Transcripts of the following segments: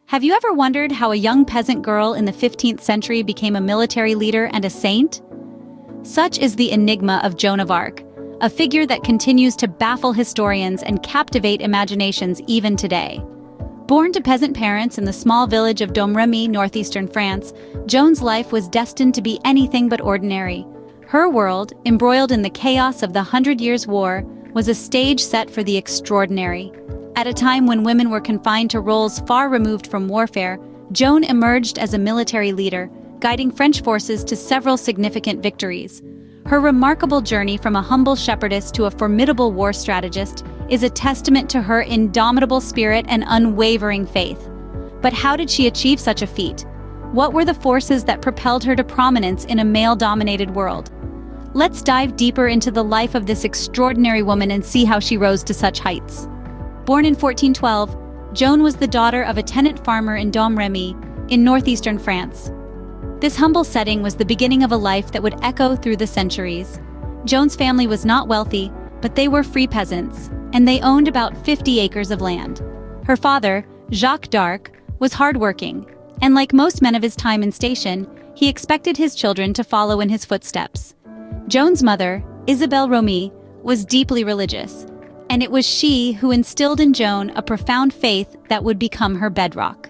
Have you ever wondered how a young peasant girl in the 15th century became a military leader and a saint? Such is the enigma of Joan of Arc, a figure that continues to baffle historians and captivate imaginations even today. Born to peasant parents in the small village of Domremy, northeastern France, Joan's life was destined to be anything but ordinary. Her world, embroiled in the chaos of the Hundred Years' War, was a stage set for the extraordinary. At a time when women were confined to roles far removed from warfare, Joan emerged as a military leader, guiding French forces to several significant victories. Her remarkable journey from a humble shepherdess to a formidable war strategist is a testament to her indomitable spirit and unwavering faith. But how did she achieve such a feat? What were the forces that propelled her to prominence in a male-dominated world? Let's dive deeper into the life of this extraordinary woman and see how she rose to such heights. Born in 1412, Joan was the daughter of a tenant farmer in Domremy, in northeastern France. This humble setting was the beginning of a life that would echo through the centuries. Joan's family was not wealthy, but they were free peasants, and they owned about 50 acres of land. Her father, Jacques d'Arc, was hardworking, and like most men of his time and station, he expected his children to follow in his footsteps. Joan's mother, Isabelle Romy, was deeply religious, and it was she who instilled in Joan a profound faith that would become her bedrock.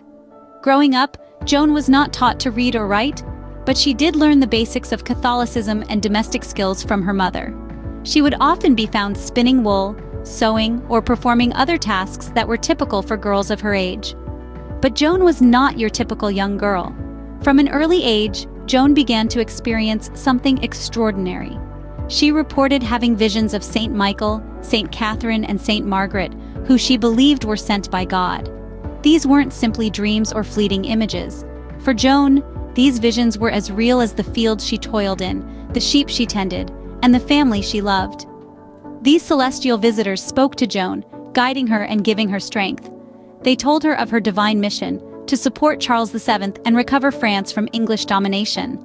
Growing up, Joan was not taught to read or write, but she did learn the basics of Catholicism and domestic skills from her mother. She would often be found spinning wool, sewing, or performing other tasks that were typical for girls of her age. But Joan was not your typical young girl. From an early age, Joan began to experience something extraordinary. She reported having visions of Saint Michael, Saint Catherine, and Saint Margaret, who she believed were sent by God. These weren't simply dreams or fleeting images. For Joan, these visions were as real as the fields she toiled in, the sheep she tended, and the family she loved. These celestial visitors spoke to Joan, guiding her and giving her strength. They told her of her divine mission, to support Charles VII and recover France from English domination.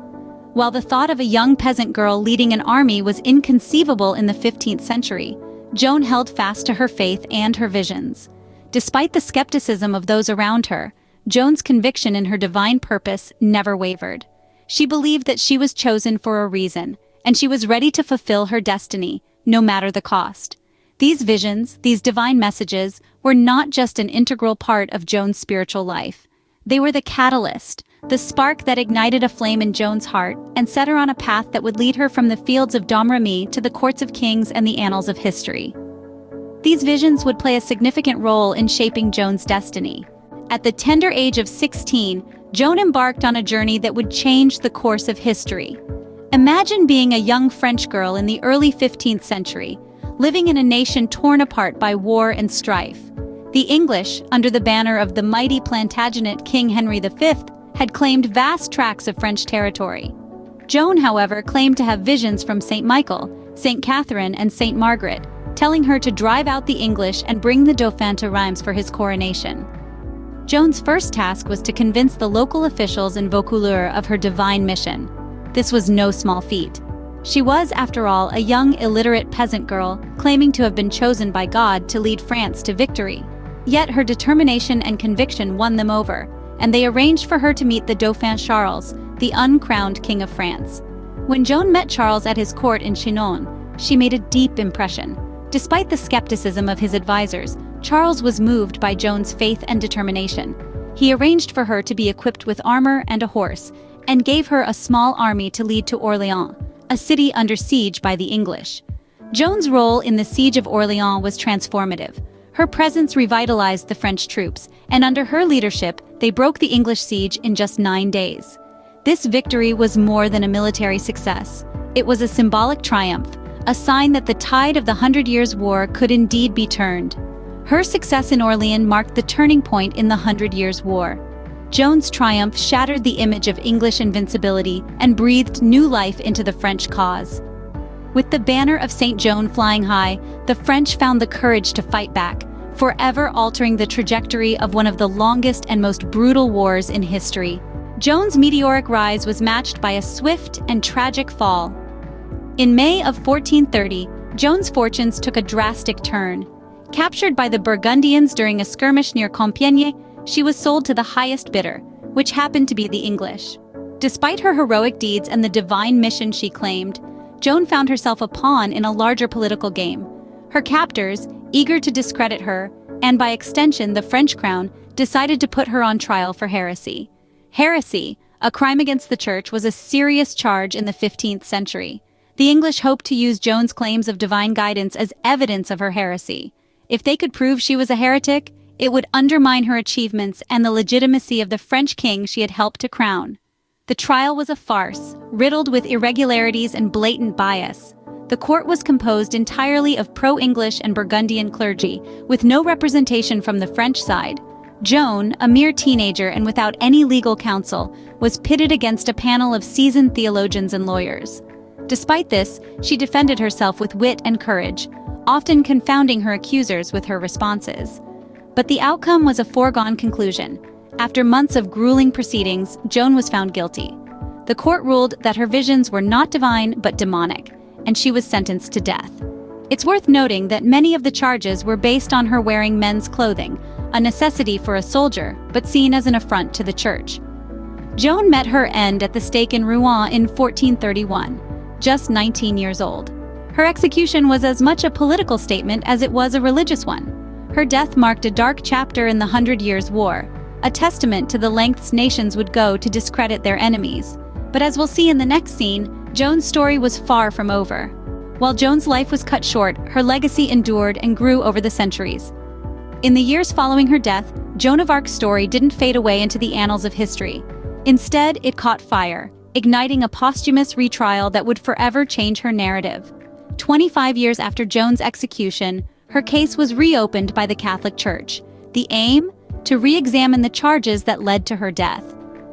While the thought of a young peasant girl leading an army was inconceivable in the 15th century, Joan held fast to her faith and her visions. Despite the skepticism of those around her, Joan's conviction in her divine purpose never wavered. She believed that she was chosen for a reason, and she was ready to fulfill her destiny, no matter the cost. These visions, these divine messages, were not just an integral part of Joan's spiritual life. They were the catalyst, the spark that ignited a flame in Joan's heart and set her on a path that would lead her from the fields of Domremy to the courts of kings and the annals of history. These visions would play a significant role in shaping Joan's destiny. At the tender age of 16, Joan embarked on a journey that would change the course of history. Imagine being a young French girl in the early 15th century, living in a nation torn apart by war and strife. The English, under the banner of the mighty Plantagenet King Henry V, had claimed vast tracts of French territory. Joan, however, claimed to have visions from Saint Michael, Saint Catherine, and Saint Margaret, telling her to drive out the English and bring the Dauphin to Reims for his coronation. Joan's first task was to convince the local officials in Vaucouleurs of her divine mission. This was no small feat. She was, after all, a young, illiterate peasant girl, claiming to have been chosen by God to lead France to victory. Yet her determination and conviction won them over, and they arranged for her to meet the Dauphin Charles, the uncrowned King of France. When Joan met Charles at his court in Chinon, she made a deep impression. Despite the skepticism of his advisors, Charles was moved by Joan's faith and determination. He arranged for her to be equipped with armor and a horse, and gave her a small army to lead to Orléans, a city under siege by the English. Joan's role in the siege of Orléans was transformative. Her presence revitalized the French troops, and under her leadership, they broke the English siege in just 9 days. This victory was more than a military success. It was a symbolic triumph, a sign that the tide of the Hundred Years' War could indeed be turned. Her success in Orléans marked the turning point in the Hundred Years' War. Joan's triumph shattered the image of English invincibility and breathed new life into the French cause. With the banner of Saint Joan flying high, the French found the courage to fight back, forever altering the trajectory of one of the longest and most brutal wars in history. Joan's meteoric rise was matched by a swift and tragic fall. In May of 1430, Joan's fortunes took a drastic turn. Captured by the Burgundians during a skirmish near Compiègne, she was sold to the highest bidder, which happened to be the English. Despite her heroic deeds and the divine mission she claimed, Joan found herself a pawn in a larger political game. Her captors, eager to discredit her, and by extension the French crown, decided to put her on trial for heresy. Heresy, a crime against the church, was a serious charge in the 15th century. The English hoped to use Joan's claims of divine guidance as evidence of her heresy. If they could prove she was a heretic, it would undermine her achievements and the legitimacy of the French king she had helped to crown. The trial was a farce, riddled with irregularities and blatant bias. The court was composed entirely of pro-English and Burgundian clergy, with no representation from the French side. Joan, a mere teenager and without any legal counsel, was pitted against a panel of seasoned theologians and lawyers. Despite this, she defended herself with wit and courage, often confounding her accusers with her responses. But the outcome was a foregone conclusion. After months of grueling proceedings, Joan was found guilty. The court ruled that her visions were not divine but demonic, and she was sentenced to death. It's worth noting that many of the charges were based on her wearing men's clothing, a necessity for a soldier, but seen as an affront to the church. Joan met her end at the stake in Rouen in 1431, just 19 years old. Her execution was as much a political statement as it was a religious one. Her death marked a dark chapter in the 100 Years' War, a testament to the lengths nations would go to discredit their enemies. But as we'll see in the next scene, Joan's story was far from over. While Joan's life was cut short, her legacy endured and grew over the centuries. In the years following her death, Joan of Arc's story didn't fade away into the annals of history. Instead, it caught fire, igniting a posthumous retrial that would forever change her narrative. 25 years after Joan's execution, her case was reopened by the Catholic Church. The aim? To re-examine the charges that led to her death.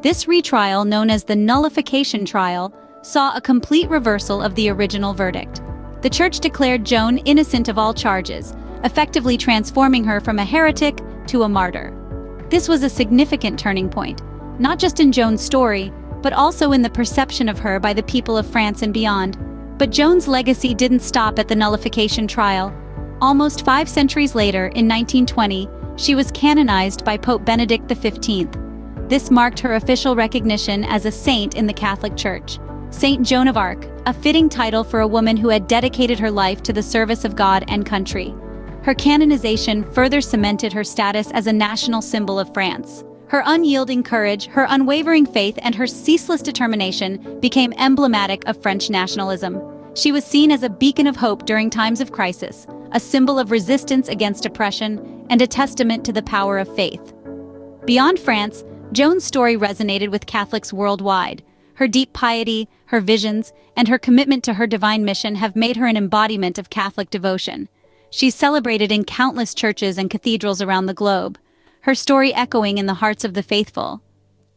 This retrial, known as the nullification trial, saw a complete reversal of the original verdict. The Church declared Joan innocent of all charges, effectively transforming her from a heretic to a martyr. This was a significant turning point, not just in Joan's story, but also in the perception of her by the people of France and beyond. But Joan's legacy didn't stop at the nullification trial. Almost 5 centuries later, in 1920, she was canonized by Pope Benedict XV. This marked her official recognition as a saint in the Catholic Church. Saint Joan of Arc, a fitting title for a woman who had dedicated her life to the service of God and country. Her canonization further cemented her status as a national symbol of France. Her unyielding courage, her unwavering faith, and her ceaseless determination became emblematic of French nationalism. She was seen as a beacon of hope during times of crisis, a symbol of resistance against oppression, and a testament to the power of faith. Beyond France, Joan's story resonated with Catholics worldwide. Her deep piety, her visions, and her commitment to her divine mission have made her an embodiment of Catholic devotion. She's celebrated in countless churches and cathedrals around the globe, her story echoing in the hearts of the faithful.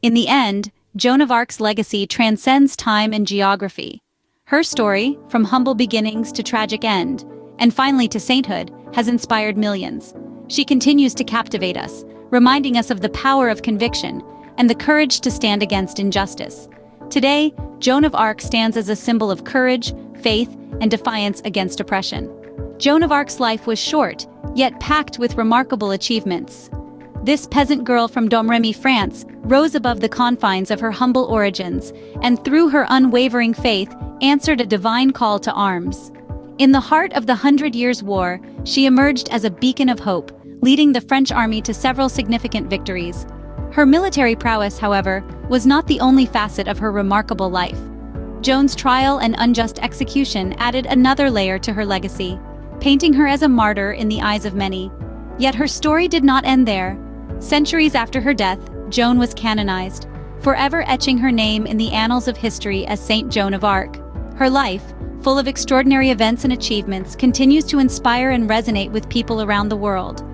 In the end, Joan of Arc's legacy transcends time and geography. Her story, from humble beginnings to tragic end, and finally to sainthood, has inspired millions. She continues to captivate us, reminding us of the power of conviction and the courage to stand against injustice. Today, Joan of Arc stands as a symbol of courage, faith, and defiance against oppression. Joan of Arc's life was short, yet packed with remarkable achievements. This peasant girl from Domremy, France, rose above the confines of her humble origins, and through her unwavering faith, answered a divine call to arms. In the heart of the 100 Years' War, she emerged as a beacon of hope, leading the French army to several significant victories. Her military prowess, however, was not the only facet of her remarkable life. Joan's trial and unjust execution added another layer to her legacy, painting her as a martyr in the eyes of many. Yet her story did not end there. Centuries after her death, Joan was canonized, forever etching her name in the annals of history as Saint Joan of Arc. Her life, full of extraordinary events and achievements, continues to inspire and resonate with people around the world.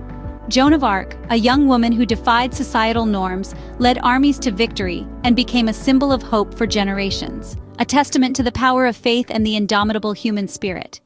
Joan of Arc, a young woman who defied societal norms, led armies to victory, and became a symbol of hope for generations, a testament to the power of faith and the indomitable human spirit.